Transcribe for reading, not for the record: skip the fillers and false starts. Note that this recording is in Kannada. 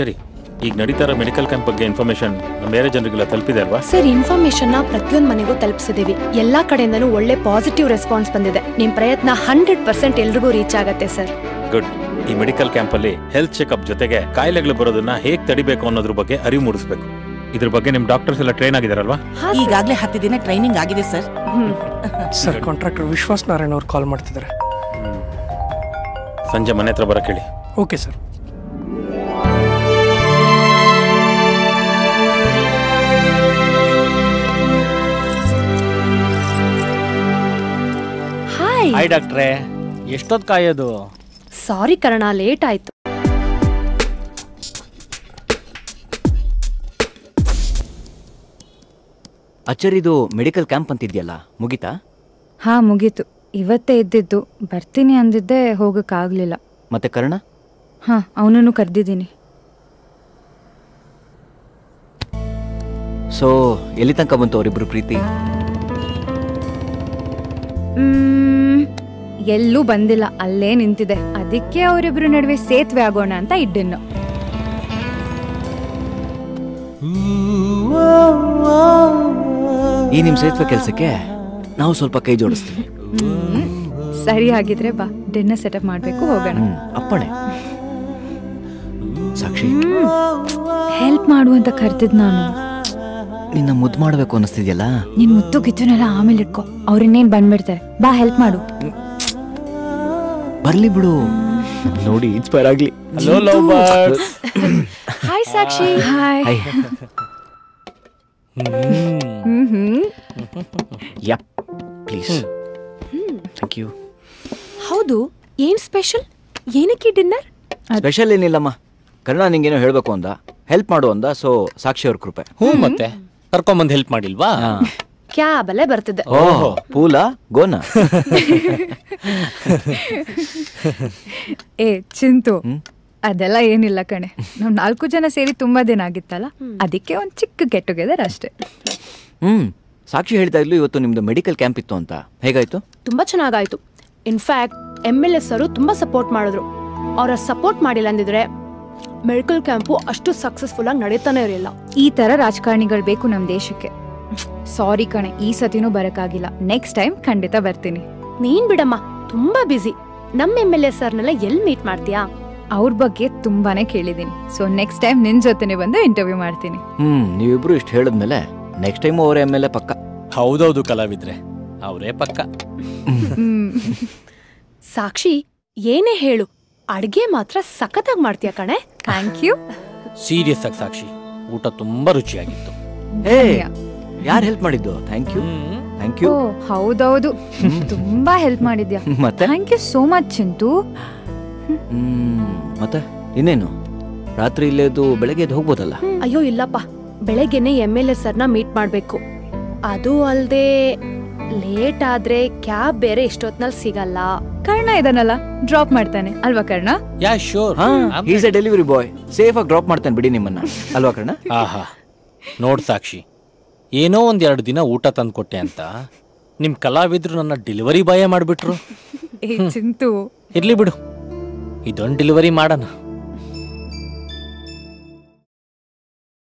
ಆಚಾರಿ, ಈಗ ನಡೀತಾ ಇರೋ ಮೆಡಿಕಲ್ ಕ್ಯಾಂಪ್ ಬಗ್ಗೆ ಇನ್ಫಾರ್ಮೇಶನ್ ನಮ್ಮ ಬೇರೆ ಜನರಿಗೆಲ್ಲ ತಲುಪಿದೆ ಅಲ್ವಾ? ಸರ್, ಇನ್ಫಾರ್ಮೇಶನ್ ಪ್ರತಿಯೊಂದು ಮನೆಗೂ ತಲುಪಿಸಿದೀವಿ. ಎಲ್ಲಾ ಕಡೆಯಿಂದನೂ ಒಳ್ಳೆ ಪಾಸಿಟಿವ್ ರೆಸ್ಪಾನ್ಸ್ ಬಂದಿದೆ. ನಿಮ್ ಪ್ರಯತ್ನ 100% ಎಲ್ರಿಗೂ ರೀಚ್ ಆಗತ್ತೆ ಸರ್. ಗುಡ್. ಈ ಮೆಡಿಕಲ್ ಕ್ಯಾಂಪ್ ಅಲ್ಲಿ ಹೆಲ್ತ್ ಚೆಕ್ಅಪ್ ಜೊತೆಗೆ ಕಾಯಿಲೆಗಳು ಬರೋದನ್ನ ಹೇಗ್ ತಡಿಬೇಕು ಅನ್ನೋದ್ರ ಬಗ್ಗೆ ಅರಿವು ಮೂಡಿಸಬೇಕು. ಇದ್ರ ಬಗ್ಗೆ ನಿಮ್ ಡಾಕ್ಟರ್ಸ್ ಎಲ್ಲ ಟ್ರೈನ್ ಆಗಿದಾರಲ್ವಾ? ಈಗಾಗಲೇ 10 ದಿನ ಟ್ರೈನಿಂಗ್ ಆಗಿದೆ ಸರ್. ಸರ್, ಕಾಂಟ್ರಾಕ್ಟರ್ ವಿಶ್ವಾಸ್ ನಾರಾಯಣ್ ಅವ್ರು ಕಾಲ್ ಮಾಡ್ತಿದ್ದಾರೆ. ಸಂಜೆ ಮನೆ ಹತ್ರ ಬರಕ್ಕೆ ಹೇಳಿ. Okay sir. ಹಾಯ್ ಡಾಕ್ಟ್ರೇ, ಎಷ್ಟೊತ್ತು ಕಾಯೋದು? ಸಾರಿ ಕರ್ಣ, ಲೇಟ್ ಆಯ್ತು. ಅಚ್ಚರಿದು ಮೆಡಿಕಲ್ ಕ್ಯಾಂಪ್ ಅಂತಿದ್ಯಲ್ಲ, ಮುಗಿತಾ? ಹಾ, ಮುಗೀತು. ಇವತ್ತೇ ಇದ್ದಿದ್ದು. ಬರ್ತೀನಿ ಅಂದಿದ್ದೆ, ಹೋಗಕ್ಕಾಗ್ಲಿಲ್ಲ. ಮತ್ತೆ ಕರ್ಣ? ಹಾ, ಅವನನ್ನು ಕರೆದಿದ್ದೀನಿ. ಸೊ ಎಲ್ಲಿ ತನಕ ಬಂತು ಅವರಿಬ್ರು ಪ್ರೀತಿ? ಎಲ್ಲೂ ಬಂದಿಲ್ಲ, ಅಲ್ಲೇ ನಿಂತಿದೆ. ಅದಕ್ಕೆ ಅವರಿಬ್ರು ನಡುವೆ ಸೇತುವೆ ಆಗೋಣ ಅಂತ ಇಡ್ಡಿನ್ನು. ಈ ನಿಮ್ ಸೇತುವೆ ಕೆಲ್ಸಕ್ಕೆ ನಾವು ಸ್ವಲ್ಪ ಕೈ ಜೋಡಿಸ್ತೀವಿ. ಸರಿ, ಹಾಗಿದ್ರೆ ಬಾ, ಡಿನ್ನರ್ ಸೆಟಪ್ ಮಾಡ್ಬೇಕು, ಹೋಗೋಣ. ಅಪ್ಪಣೆ. ಸಾಕ್ಷಿ, ಹೆಲ್ಪ್ ಮಾಡು ಅಂತ ಕರ್ತಿದ್ ನಾನು. ನಿನ್ನ ಮುದ್ದು ಮಾಡ್ಬೇಕು ಅನ್ನಿಸ್ತಿದ್ಯಲ್ಲ? ನಿನ್ ಮುತ್ತು ಗಿತ್ತುನೆಲ್ಲ ಆಮೇಲೆ ಇಟ್ಕೋ, ಅವ್ರಿನ್ನೇನ್ ಬಂದ್ಬಿಡ್ತಾರೆ. ಬಾ, ಹೆಲ್ಪ್ ಮಾಡು. ಬರ್ಲಿ ಬಿಡು, ನೋಡಿ ಇನ್ಸ್ಪೈರ್ ಆಗ್ಲಿ. Hello love birds. Hi Sakshi. Hi. Yup, please. Thank you. ಹೌದು, ಏನ್ ಸ್ಪೆಷಲ್? ಏನಕ್ಕೆ ಡಿನ್ನರ್? ಸ್ಪೆಷಲ್ ಏನಿಲ್ಲಮ್ಮ. ಕರ್ಣ ನಿಂಗೇನೋ ಹೇಳ್ಬೇಕು ಅಂದ, ಹೆಲ್ಪ್ ಮಾಡು ಅಂದ. ಸೊ ಸಾಕ್ಷಿ ಅವ್ರ ಕೃಪೆ. ಮತ್ತೆ ಕರ್ಕೊಂಬಂದು ಹೆಲ್ಪ್ ಮಾಡಿಲ್ವಾ? ಕ್ಯಾಬಲ್ಲೇ ಬರ್ತಿದ್ದೆ. ಓಹೋ, ಪೂಲಾ ಗೋನಾ? ಏ ಚಿಂತು, ಅದೆಲ್ಲ ಏನಿಲ್ಲ ಕಣೆ. ನಾವ್ 4 ಜನ ಸೇರಿ ತುಂಬಾ ದಿನ ಆಗಿತ್ತಲ್ಲ, ಅದಕ್ಕೆ ಒಂದ್ ಚಿಕ್ಕ ಗೆಟ್ ಟುಗೆದರ್ ಅಷ್ಟೇ. ಸಾಕ್ಷಿ ಹೇಳ್ತಾ ಇದ್ಲು ಇವತ್ತು ನಿಮ್ದು ಮೆಡಿಕಲ್ ಕ್ಯಾಂಪ್ ಇತ್ತು ಅಂತ. ಹೇಗಾಯ್ತು? ತುಂಬಾ ಚೆನ್ನಾಗಾಯ್ತು. ಇನ್ಫ್ಯಾಕ್ಟ್ MLS ಅವರು ತುಂಬಾ ಸಪೋರ್ಟ್ ಮಾಡಿದ್ರು. ಅವರ ಸಪೋರ್ಟ್ ಮಾಡಿಲ್ಲ ಅಂದಿದ್ರೆ ಮೆಡಿಕಲ್ ಕ್ಯಾಂಪು ಅಷ್ಟು ಸಕ್ಸಸ್ಫುಲ್ ಆಗಿ ನಡೀತಾನೆ ಇರಲಿಲ್ಲ. ಈ ತರ ರಾಜಕಾರಣಿಗಳು ಬೇಕು ನಮ್ ದೇಶಕ್ಕೆ. ಸಾರಿ ಕಣೆ, ಈ ಸತಿನೂ ಬರಕ್ಕಾಗಿಲ್ಲ. ನೆಕ್ಸ್ಟ್ ಟೈಮ್ ಖಂಡಿತ ಬರ್ತೀನಿ. ನೀನ್ ಬಿಡಮ್ಮ, ತುಂಬಾ ಬಿಸಿ. ನಮ್ಮ MLA ಸರ್ನೆಲ್ಲ ಎಲ್ಲಿ ಮೀಟ್ ಮಾಡ್ತೀಯಾ? ಅವ್ರ ಬಗ್ಗೆ ತುಂಬಾನೇ ಕೇಳಿದೀನಿ. ಸೊ ನೆಕ್ಸ್ಟ್ ಟೈಮ್ ನಿನ್ ಜೊತೆನೆ ಬಂದು ಇಂಟರ್ವ್ಯೂ ಮಾಡ್ತೀನಿ. ನೀವಿಬ್ರು ಇಷ್ಟು ಹೇಳಿದ್ಮೇಲೆ ನೆಕ್ಸ್ಟ್ ಟೈಮ್ ಅವರೇ MLA ಪಕ್ಕ. ಹೌದೌದು ಕಲಾವಿದ್ರೆ, ಅವರೇ ಪಕ್ಕ. ಸಾಕ್ಷಿ, ಏನೇ ಹೇಳು, ಅಡ್ಗೆ ಮಾತ್ರ ಸಖತ್ತಾಗಿ ಮಾಡ್ತೀಯ ಕಣೆ. Thank you. ಸೀರಿಯಸ್ ಆಗಿ ಸಾಕ್ಷಿ, ಊಟ ತುಂಬಾ ರುಚಿಯಾಗಿತ್ತು. ಯಾರು ಹೆಲ್ಪ್ ಮಾಡಿದ್ದು? Thank you. Thank you. ಹೌದೌದು, ತುಂಬಾ ಹೆಲ್ಪ್ ಮಾಡಿದ್ಯಾ. ಮತ್ತೆ thank you so much Chintu. ಮತ್ತೆ ಇನ್ನೇನು, ರಾತ್ರಿ ಇಲ್ಲೇದು ಬೆಳಗ್ಗೆ ಎದ್ದು ಹೋಗ್ಬೋದಲ್ಲ? ಅಯ್ಯೋ ಇಲ್ಲಪ್ಪ, ಬೆಳಗ್ಗೆನೆ MLA ಸರ್ನ ಮೀಟ್ ಮಾಡ್ಬೇಕು. ಅದು ಅಲ್ದೆ ಲೇಟ್ ಆದ್ರೆ ಕ್ಯಾಬ್ ಬೇರೆ ಇಷ್ಟೊತ್ನಲ್ಲಿ ಸಿಗಲ್ಲ. ಕರ್ಣ ಇದನ್ನಲ್ಲ ಡ್ರಾಪ್ ಮಾಡ್ತಾನೆ ಅಲ್ವಾ Karna? Yeah sure. Is A delivery boy. Safe ಆಗಿ ಡ್ರಾಪ್ ಮಾಡ್ತಾನೆ ಬಿಡಿ ನಿಮ್ಮನ್ನ, ಅಲ್ವಾ ಕರ್ಣ? ಆಹಾ, ನೋಡ್ ಸಾಕ್ಷಿ, ಏನೋ 1-2 ದಿನ ಊಟ ತಂದ್ಕೊಟ್ಟೆ ಅಂತ ನಿಮ್ ಕಲಾವಿದ್ರು ನನ್ನ ಡೆಲಿವರಿ ಬಾಯೇ ಮಾಡ್ಬಿಟ್ರು. ಚಿಂತು, ಇರ್ಲಿ ಬಿಡು, ಇದೊಂದು ಡೆಲಿವರಿ ಮಾಡೋಣ.